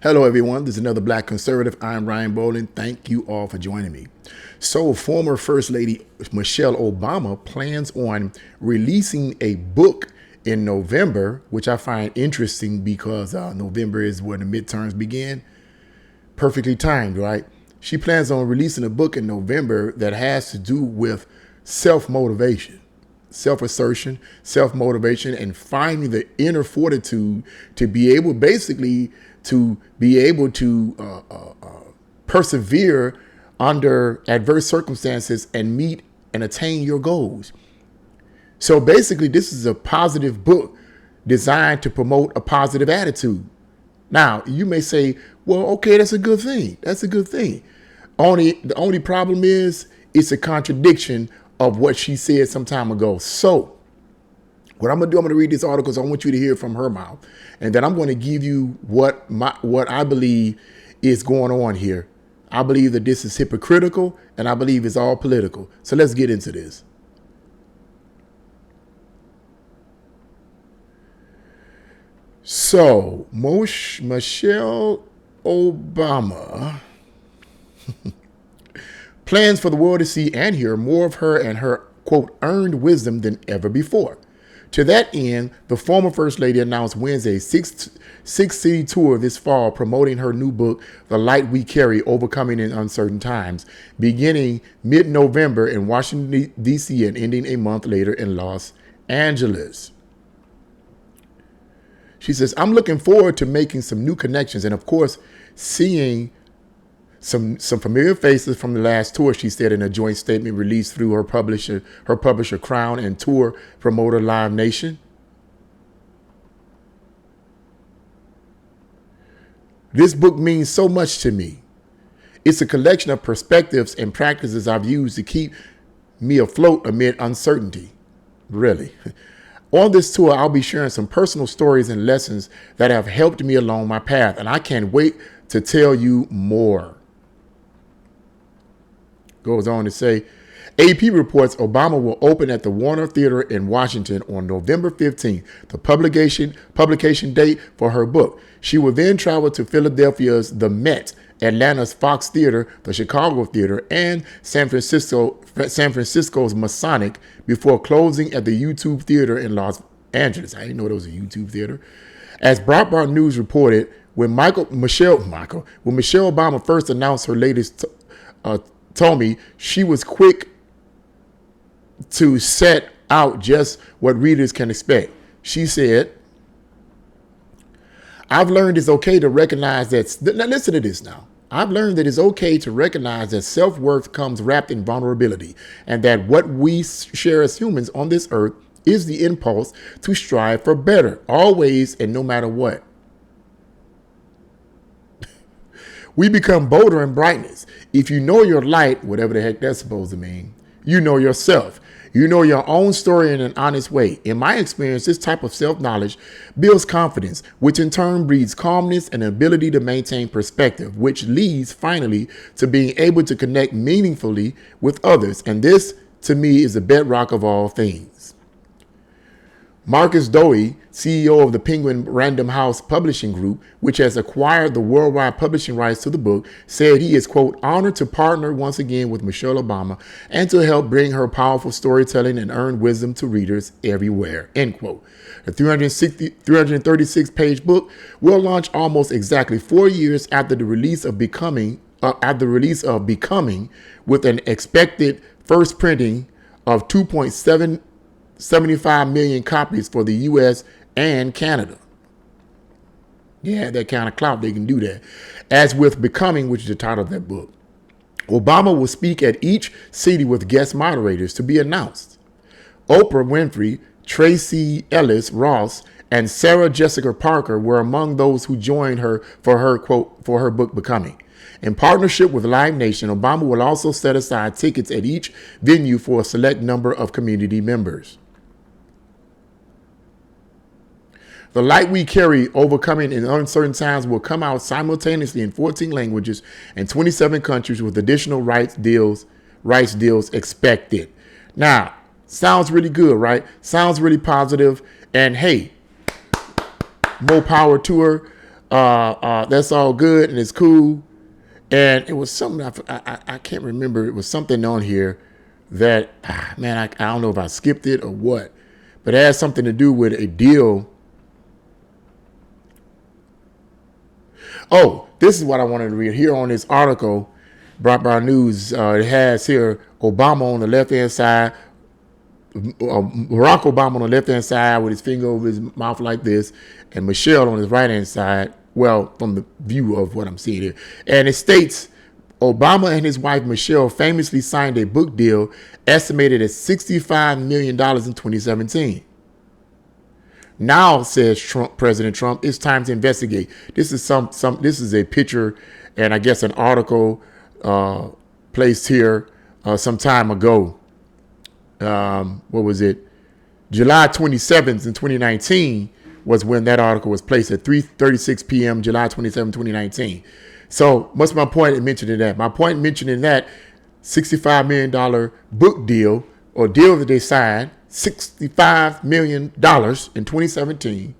Hello, everyone. This is another Black Conservative. I'm Ryan Bolin. Thank you all for joining me. So, former First Lady Michelle Obama plans on releasing a book in November, which I find interesting because November is when the midterms begin. Perfectly timed, right? She plans on releasing a book in November that has to do with self-motivation, self-assertion, self-motivation, and finding the inner fortitude to be able to persevere under adverse circumstances and meet and attain your goals. So basically, this is a positive book designed to promote a positive attitude. Now, you may say, well, okay, that's a good thing. That's a good thing. The only problem is it's a contradiction of what she said some time ago. So what I'm going to do, I'm going to read this article because I want you to hear from her mouth. And then I'm going to give you what I believe is going on here. I believe that this is hypocritical, and I believe it's all political. So let's get into this. So, Michelle Obama plans for the world to see and hear more of her and her, quote, earned wisdom than ever before. To that end, the former First Lady announced Wednesday a six-city tour this fall promoting her new book, The Light We Carry, Overcoming in Uncertain Times, beginning mid-November in Washington, D.C. and ending a month later in Los Angeles. She says, I'm looking forward to making some new connections and, of course, seeing some familiar faces from the last tour, she said in a joint statement released through her publisher Crown and tour promoter Live Nation. This book means so much to me. It's a collection of perspectives and practices I've used to keep me afloat amid uncertainty. Really. On this tour, I'll be sharing some personal stories and lessons that have helped me along my path, and I can't wait to tell you more. Goes on to say, AP reports Obama will open at the Warner Theater in Washington on November 15th, the publication date for her book. She will then travel to Philadelphia's The Met, Atlanta's Fox Theater, the Chicago Theater, and San Francisco's Masonic before closing at the YouTube Theater in Los Angeles. I didn't know there was a YouTube Theater. As Breitbart News reported, when Michelle Obama first announced her latest told me, she was quick to set out just what readers can expect. She said, I've learned it's okay to recognize that, now listen to this now. I've learned that it's okay to recognize that self-worth comes wrapped in vulnerability and that what we share as humans on this earth is the impulse to strive for better, always and no matter what. We become bolder in brightness. If you know your light, whatever the heck that's supposed to mean, you know yourself. You know your own story in an honest way. In my experience, this type of self-knowledge builds confidence, which in turn breeds calmness and ability to maintain perspective, which leads finally to being able to connect meaningfully with others. And this, to me, is the bedrock of all things. Marcus Dowie, CEO of the Penguin Random House Publishing Group, which has acquired the worldwide publishing rights to the book, said he is, quote, honored to partner once again with Michelle Obama and to help bring her powerful storytelling and earned wisdom to readers everywhere, end quote. The 336-page book will launch almost exactly 4 years after the release of Becoming, with an expected first printing of 2.75 million copies for the U.S. and Canada. Yeah, that kind of clout, they can do that. As with Becoming, which is the title of that book, Obama will speak at each city with guest moderators to be announced. Oprah Winfrey, Tracy Ellis Ross, and Sarah Jessica Parker were among those who joined her for her, quote, for her book Becoming. In partnership with Live Nation, Obama will also set aside tickets at each venue for a select number of community members. The Light We Carry, Overcoming in Uncertain Times will come out simultaneously in 14 languages and 27 countries with additional rights deals expected. Now, sounds really good, right? Sounds really positive. And hey, more power to her. That's all good and it's cool. And it was something I can't remember. It was something on here that, man, I don't know if I skipped it or what, but it has something to do with a deal. Oh, this is what I wanted to read here on this article, Breitbart News. It has here Obama on the left-hand side, Barack Obama on the left-hand side with his finger over his mouth like this, and Michelle on his right-hand side. Well, from the view of what I'm seeing here. And it states, Obama and his wife, Michelle, famously signed a book deal estimated at $65 million in 2017. Now, says President Trump, it's time to investigate. This is this is a picture and I guess an article placed here some time ago. What was it? July 27th in 2019 was when that article was placed at 3:36 p.m. July 27, 2019. So what's my point in mentioning that? My point in mentioning that $65 million book deal or deal that they signed, $65 million in 2017.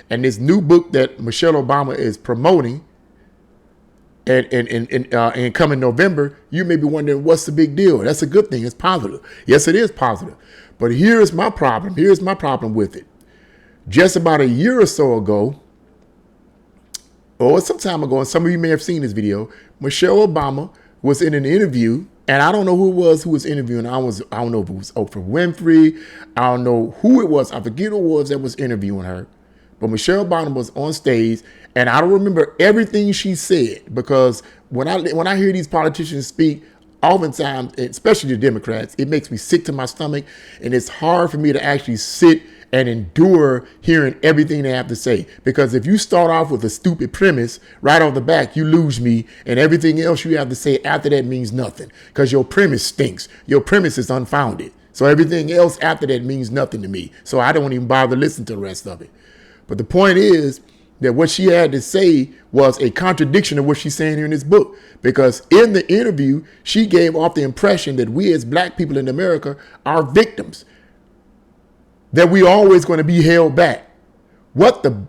And this new book that Michelle Obama is promoting and coming November, you may be wondering, what's the big deal? That's a good thing. It's positive. Yes, it is positive. But here's my problem. Here's my problem with it. Just about a year or so ago, or some time ago, and some of you may have seen this video, Michelle Obama was in an interview, and I don't know who it was interviewing. I don't know if it was Oprah Winfrey. I don't know who it was. I forget who it was that was interviewing her. But Michelle Obama was on stage, and I don't remember everything she said, because when I hear these politicians speak, oftentimes, especially the Democrats, it makes me sick to my stomach, and it's hard for me to actually sit and endure hearing everything they have to say. Because if you start off with a stupid premise right off the back, you lose me, and everything else you have to say after that means nothing, because your premise stinks. Your premise is unfounded. So everything else after that means nothing to me. So I don't even bother listening to the rest of it. But the point is that what she had to say was a contradiction of what she's saying here in this book. Because in the interview, she gave off the impression that we as black people in America are victims, that we always going to be held back. What the?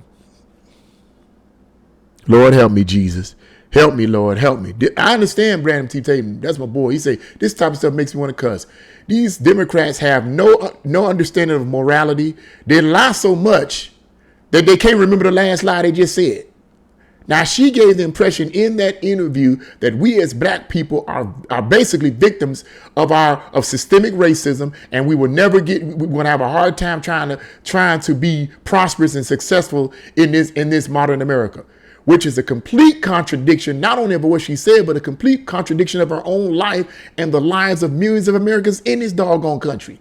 Lord, help me, Jesus. Help me, Lord, help me. I understand Brandon T. Tatum. That's my boy. He say, this type of stuff makes me want to cuss. These Democrats have no understanding of morality. They lie so much that they can't remember the last lie they just said. Now, she gave the impression in that interview that we as black people are basically victims of systemic racism, and we're going to have a hard time trying to be prosperous and successful in this modern America, which is a complete contradiction, not only of what she said, but a complete contradiction of her own life and the lives of millions of Americans in this doggone country.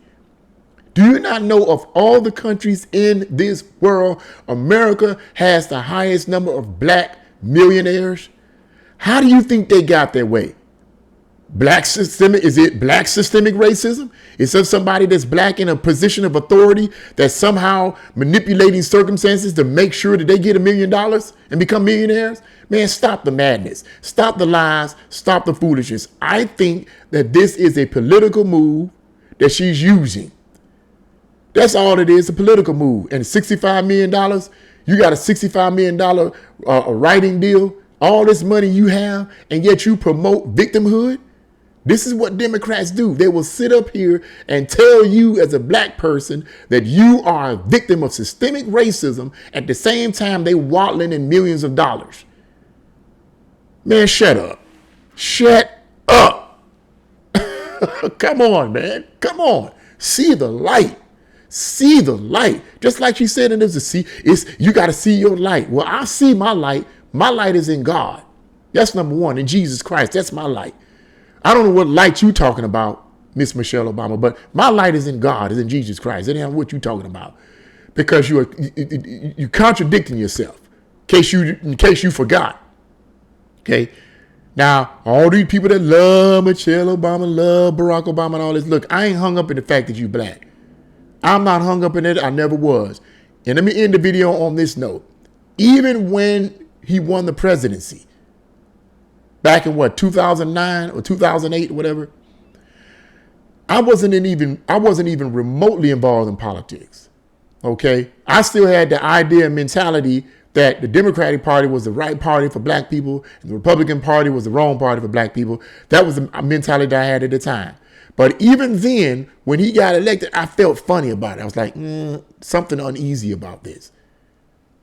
Do you not know of all the countries in this world, America has the highest number of black millionaires? How do you think they got their way? Is it black systemic racism? Is it somebody that's black in a position of authority that's somehow manipulating circumstances to make sure that they get $1 million and become millionaires? Man, stop the madness. Stop the lies. Stop the foolishness. I think that this is a political move that she's using. That's all it is, a political move. And $65 million, you got a $65 million writing deal, all this money you have, and yet you promote victimhood. This is what Democrats do. They will sit up here and tell you as a black person that you are a victim of systemic racism. At the same time, they waddling in millions of dollars. Man, shut up. Shut up. Come on, man. Come on. See the light. See the light. Just like she said, and there's a see, you got to see your light. Well, I see my light. My light is in God. That's number one, in Jesus Christ. That's my light. I don't know what light you talking about, Miss Michelle Obama, but my light is in God, is in Jesus Christ. That ain't what you talking about, because you're contradicting yourself. In case you forgot. Okay. Now, all these people that love Michelle Obama, love Barack Obama, and all this. Look, I ain't hung up in the fact that you black. I'm not hung up in it. I never was. And let me end the video on this note. Even when he won the presidency, back in 2009 or 2008 or whatever, I wasn't even remotely involved in politics. Okay. I still had the idea and mentality that the Democratic Party was the right party for black people and the Republican Party was the wrong party for black people. That was the mentality that I had at the time. But even then, when he got elected, I felt funny about it. I was like, something uneasy about this.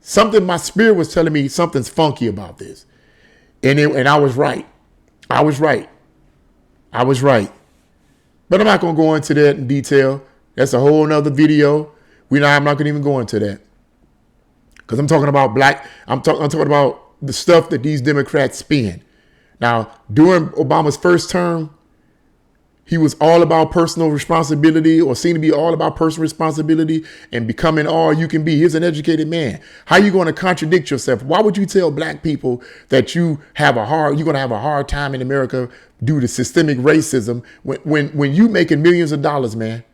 Something, my spirit was telling me something's funky about this. And I was right. I was right. But I'm not going to go into that in detail. That's a whole nother video. I'm not going to even go into that. Because I'm talking about I'm talking about the stuff that these Democrats spend. Now, during Obama's first term, he was all about personal responsibility, or seemed to be all about personal responsibility and becoming all you can be. He's an educated man. How are you going to contradict yourself? Why would you tell black people that you're going to have a hard time in America due to systemic racism when you making millions of dollars, man?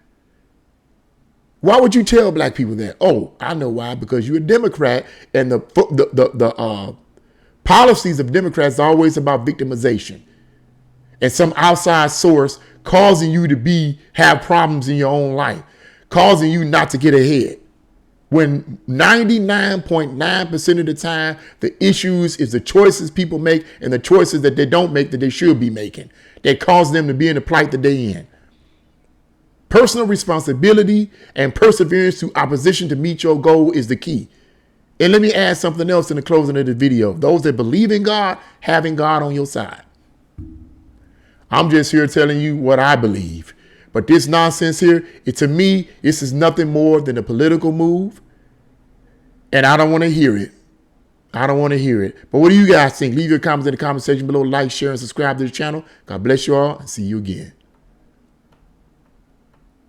Why would you tell black people that? Oh, I know why. Because you're a Democrat, and the policies of Democrats are always about victimization and some outside source causing you to have problems in your own life, causing you not to get ahead. When 99.9% of the time, the issues is the choices people make and the choices that they don't make that they should be making that cause them to be in the plight that they in. Personal responsibility and perseverance through opposition to meet your goal is the key. And let me add something else in the closing of the video. Those that believe in God, having God on your side. I'm just here telling you what I believe. But this nonsense here, to me, this is nothing more than a political move. And I don't want to hear it. But what do you guys think? Leave your comments in the comment section below. Like, share, and subscribe to the channel. God bless you all, and see you again.